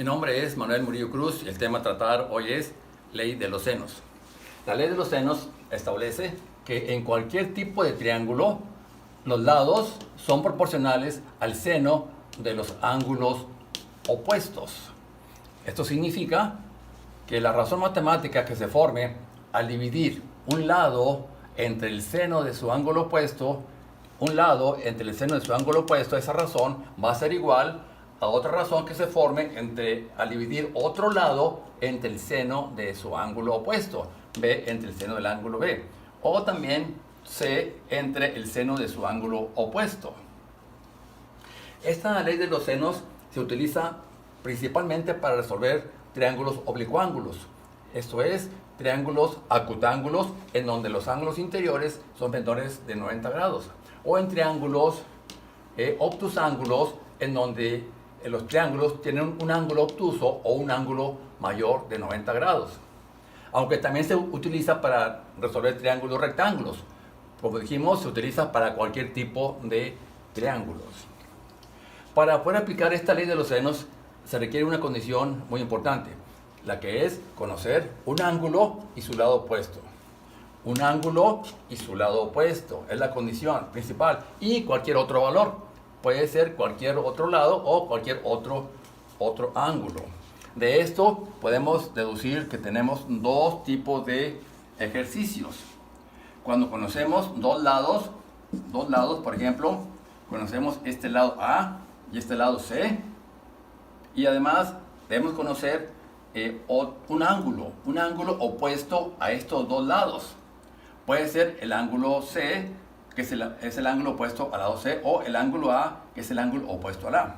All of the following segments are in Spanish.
Mi nombre es Manuel Murillo Cruz y el tema a tratar hoy es ley de los senos. La ley de los senos establece que en cualquier tipo de triángulo los lados son proporcionales al seno de los ángulos opuestos. Esto significa que la razón matemática que se forme al dividir un lado entre el seno de su ángulo opuesto, esa razón va a ser igual a otra razón que se forme al dividir otro lado entre el seno de su ángulo opuesto, B entre el seno del ángulo B, o también C entre el seno de su ángulo opuesto. Esta ley de los senos se utiliza principalmente para resolver triángulos oblicuángulos, esto es, triángulos acutángulos en donde los ángulos interiores son menores de 90 grados, o en triángulos obtusángulos en donde los triángulos tienen un ángulo obtuso o un ángulo mayor de 90 grados. Aunque también se utiliza para resolver triángulos rectángulos. Como dijimos, se utiliza para cualquier tipo de triángulos. Para poder aplicar esta ley de los senos se requiere una condición muy importante, la que es conocer un ángulo y su lado opuesto. Un ángulo y su lado opuesto es la condición principal, y cualquier otro valor. Puede ser cualquier otro lado o cualquier otro ángulo. De esto podemos deducir que tenemos dos tipos de ejercicios. Cuando conocemos dos lados, por ejemplo, conocemos este lado A y este lado C, y además debemos conocer un ángulo opuesto a estos dos lados. Puede ser el ángulo C, que es el ángulo opuesto al lado C, o el ángulo A, que es el ángulo opuesto al A.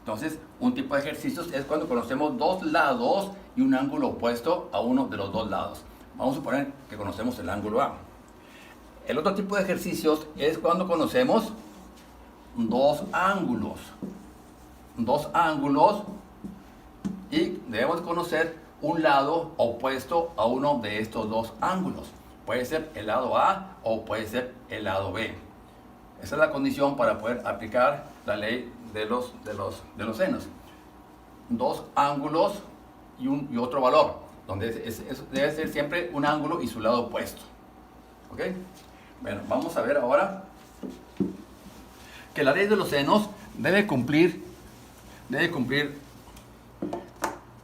Entonces, un tipo de ejercicios es cuando conocemos dos lados y un ángulo opuesto a uno de los dos lados. Vamos a suponer que conocemos el ángulo A. El otro tipo de ejercicios es cuando conocemos dos ángulos y debemos conocer un lado opuesto a uno de estos dos ángulos. Puede ser el lado A o puede ser el lado B. Esa es la condición para poder aplicar la ley de los senos. Dos ángulos y otro valor, donde debe ser siempre un ángulo y su lado opuesto. ¿Ok? Bueno, vamos a ver ahora que la ley de los senos debe cumplir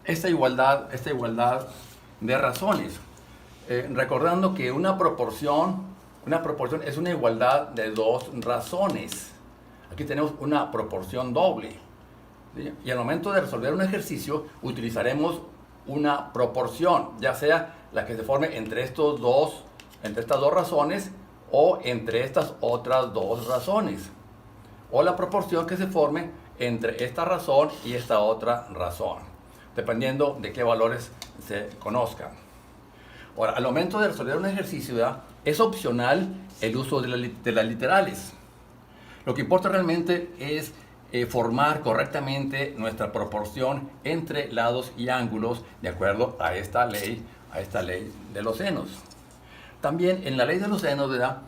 esta igualdad de razones. Recordando que una proporción es una igualdad de dos razones. Aquí tenemos una proporción doble, ¿sí? Y al momento de resolver un ejercicio utilizaremos una proporción, ya sea la que se forme entre estas dos razones o entre estas otras dos razones, o la proporción que se forme entre esta razón y esta otra razón, dependiendo de qué valores se conozcan. Ahora, al momento de resolver un ejercicio, ¿verdad?, es opcional el uso de las literales. Lo que importa realmente es formar correctamente nuestra proporción entre lados y ángulos de acuerdo a esta ley de los senos. También en la ley de los senos, ¿verdad?,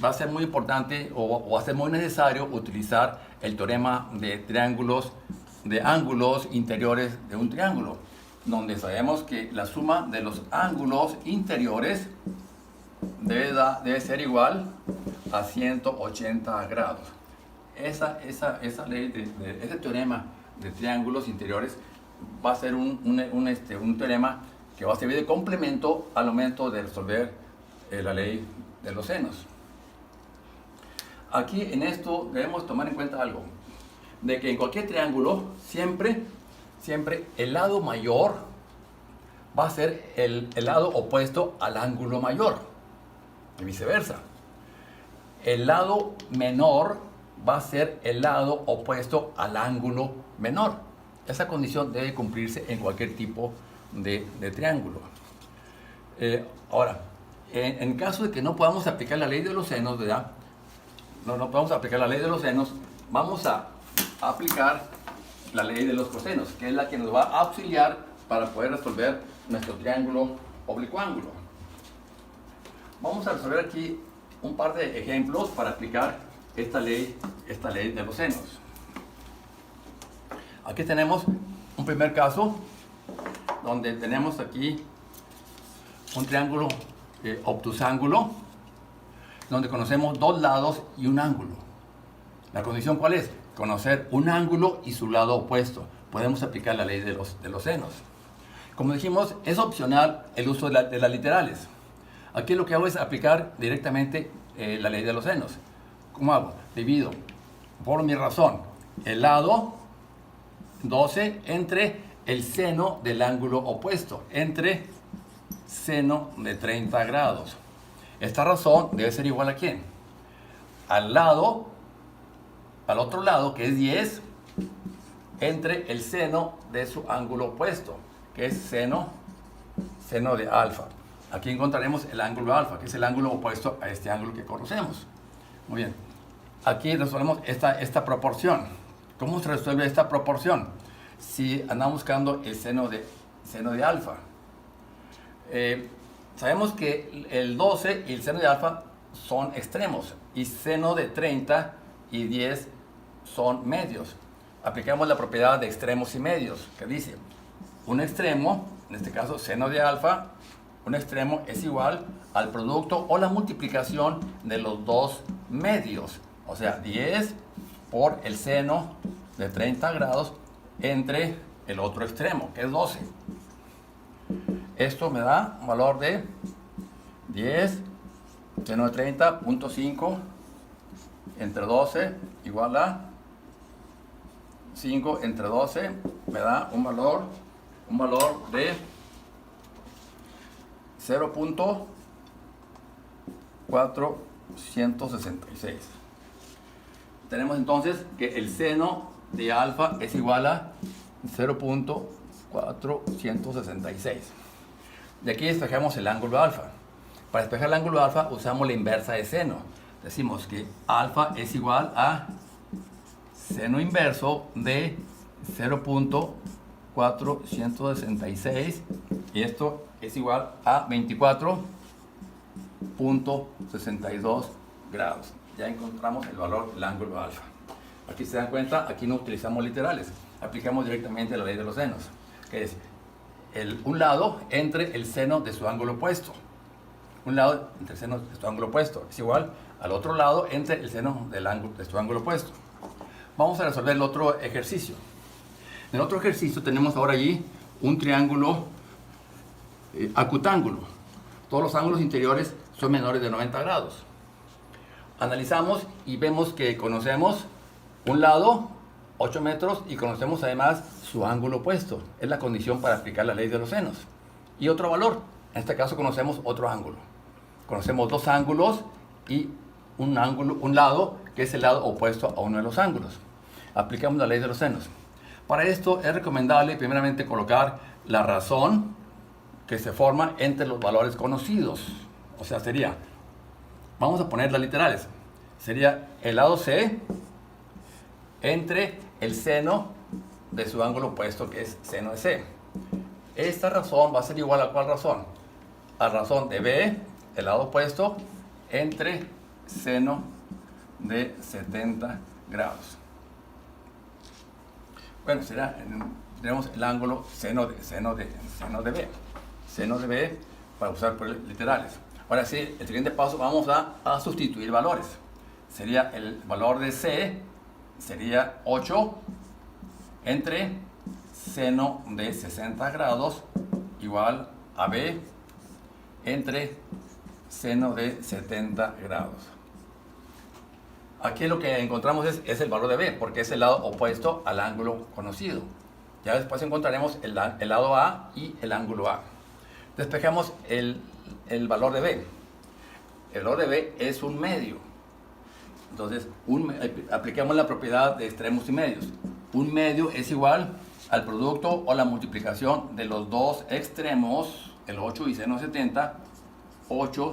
va a ser muy importante o va a ser muy necesario utilizar el teorema de ángulos interiores de un triángulo, donde sabemos que la suma de los ángulos interiores debe ser igual a 180 grados. Esa ley ese teorema de triángulos interiores va a ser un teorema que va a servir de complemento al momento de resolver la ley de los senos. Aquí en esto debemos tomar en cuenta algo, de que en cualquier triángulo siempre el lado mayor va a ser el lado opuesto al ángulo mayor, y viceversa. El lado menor va a ser el lado opuesto al ángulo menor. Esa condición debe cumplirse en cualquier tipo de triángulo. Ahora, en caso de que no podamos aplicar la ley de los senos, ¿verdad?, no podemos aplicar la ley de los senos, vamos a aplicar la ley de los cosenos, que es la que nos va a auxiliar para poder resolver nuestro triángulo oblicuángulo. Vamos a resolver aquí un par de ejemplos para aplicar esta ley de los senos. Aquí tenemos un primer caso donde tenemos aquí un triángulo obtusángulo, donde conocemos dos lados y un ángulo. ¿La condición cuál es? Conocer un ángulo y su lado opuesto. Podemos aplicar la ley de los senos. Como dijimos, es opcional el uso de las literales. Aquí lo que hago es aplicar directamente la ley de los senos. ¿Cómo hago? Divido por mi razón el lado 12 entre el seno del ángulo opuesto, entre seno de 30 grados. Esta razón debe ser igual a ¿quién? Al otro lado, que es 10, entre el seno de su ángulo opuesto, que es seno de alfa. Aquí encontraremos el ángulo alfa, que es el ángulo opuesto a este ángulo que conocemos. Muy bien. Aquí resolvemos esta proporción. ¿Cómo se resuelve esta proporción? Si andamos buscando el seno de alfa. Sabemos que el 12 y el seno de alfa son extremos, y seno de 30 y 10 son medios. Aplicamos la propiedad de extremos y medios, que dice, un extremo, en este caso seno de alfa, un extremo es igual al producto o la multiplicación de los dos medios. O sea, 10 por el seno de 30 grados entre el otro extremo, que es 12. Esto me da un valor de 10 seno de 30.5 entre 12 igual a 5 entre 12, me da un valor de 0.466. Tenemos entonces que el seno de alfa es igual a 0.466. De aquí despejamos el ángulo alfa. Para despejar el ángulo alfa usamos la inversa de seno. Decimos que alfa es igual a seno inverso de 0.466, y esto es igual a 24.62 grados. Ya encontramos el valor del ángulo alfa. Aquí se dan cuenta, aquí no utilizamos literales, aplicamos directamente la ley de los senos, que es un lado entre el seno de su ángulo opuesto. Un lado entre el seno de su ángulo opuesto es igual al otro lado entre el seno de su ángulo opuesto. Vamos a resolver el otro ejercicio. En el otro ejercicio tenemos ahora allí un triángulo acutángulo. Todos los ángulos interiores son menores de 90 grados. Analizamos y vemos que conocemos un lado, 8 metros, y conocemos además su ángulo opuesto. Es la condición para aplicar la ley de los senos. Y otro valor, en este caso conocemos otro ángulo. Conocemos dos ángulos y un lado que es el lado opuesto a uno de los ángulos. Aplicamos la ley de los senos. Para esto es recomendable primeramente colocar la razón que se forma entre los valores conocidos. O sea, vamos a poner las literales. Sería el lado C entre el seno de su ángulo opuesto, que es seno de C. Esta razón va a ser igual a ¿cuál razón? A razón de B, el lado opuesto, entre seno de 70 grados. Bueno, tenemos el ángulo seno de B. Seno de B para usar por literales. Ahora sí, el siguiente paso vamos a sustituir valores. Sería el valor de C, sería 8 entre seno de 60 grados igual a B entre seno de 70 grados. Aquí lo que encontramos es el valor de B, porque es el lado opuesto al ángulo conocido. Ya después encontraremos el lado A y el ángulo A. Despejamos el valor de B. El valor de B es un medio. Entonces, aplicamos la propiedad de extremos y medios. Un medio es igual al producto o la multiplicación de los dos extremos, el 8 y seno de 70, 8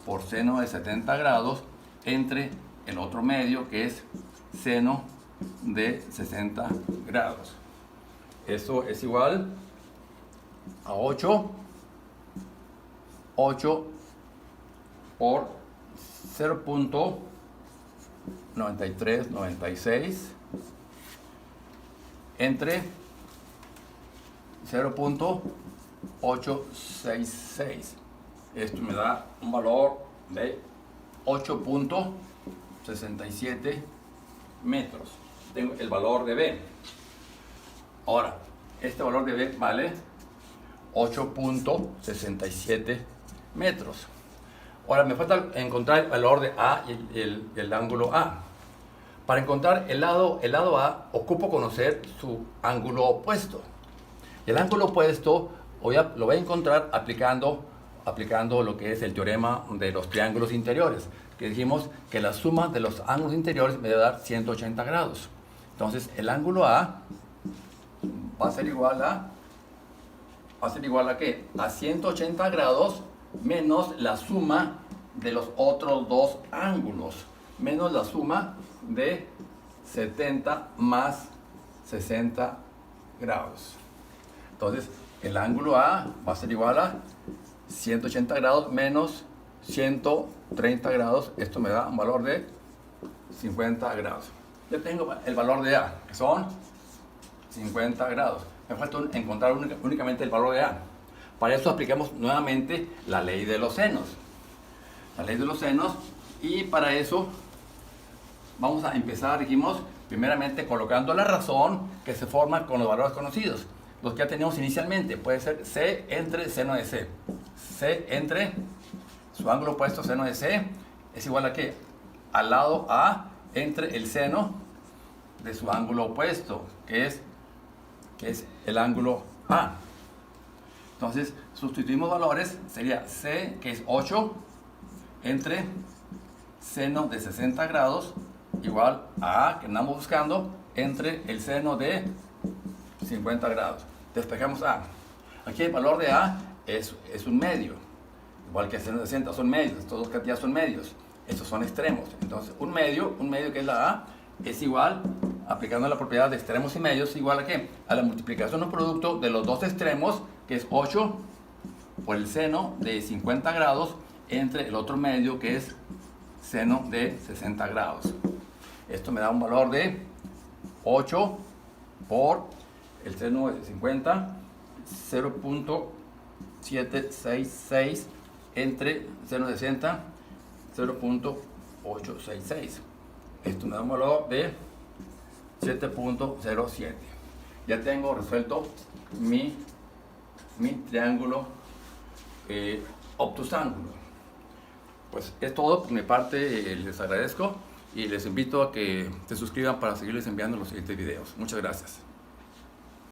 por seno de 70 grados, entre el otro medio, que es seno de 60 grados. Esto es igual a 8 por 0.9396 entre 0.866. Esto me da un valor de 8.67 metros. Tengo el valor de B. Ahora, este valor de B vale 8.67 metros. Ahora me falta encontrar el valor de A y el ángulo A. Para encontrar el lado A, ocupo conocer su ángulo opuesto. El ángulo opuesto lo voy a encontrar aplicando lo que es el teorema de los triángulos interiores, que dijimos que la suma de los ángulos interiores me debe dar 180 grados. Entonces, el ángulo A va a ser igual a ¿qué? A 180 grados menos la suma de los otros dos ángulos, menos la suma de 70 más 60 grados. Entonces, el ángulo A va a ser igual a 180 grados menos 130 grados. Esto me da un valor de 50 grados. Ya tengo el valor de A, que son 50 grados. Me falta encontrar únicamente el valor de A. Para eso aplicamos nuevamente la ley de los senos. La ley de los senos. Y para eso vamos a empezar, dijimos, primeramente colocando la razón que se forma con los valores conocidos. Los que ya teníamos inicialmente. Puede ser C entre seno de C. C entre su ángulo opuesto, seno de C, es igual a ¿qué? Al lado A entre el seno de su ángulo opuesto, que es el ángulo A. Entonces, sustituimos valores, sería C, que es 8, entre seno de 60 grados, igual a A, que andamos buscando, entre el seno de 50 grados. Despejamos A. Aquí el valor de A es un medio, igual que el seno de 60 son medios, estos dos cantidades son medios, estos son extremos. Entonces, un medio que es la A, es igual, aplicando la propiedad de extremos y medios, igual a ¿qué? A la multiplicación o producto de los dos extremos, que es 8 por el seno de 50 grados, entre el otro medio, que es seno de 60 grados. Esto me da un valor de 8 por el seno de 50, 0.766, entre seno de 60, 0.866. Esto me da un valor de 7.07. Ya tengo resuelto mi triángulo obtusángulo. Pues es todo por mi parte. Les agradezco y les invito a que se suscriban para seguirles enviando los siguientes videos. Muchas gracias.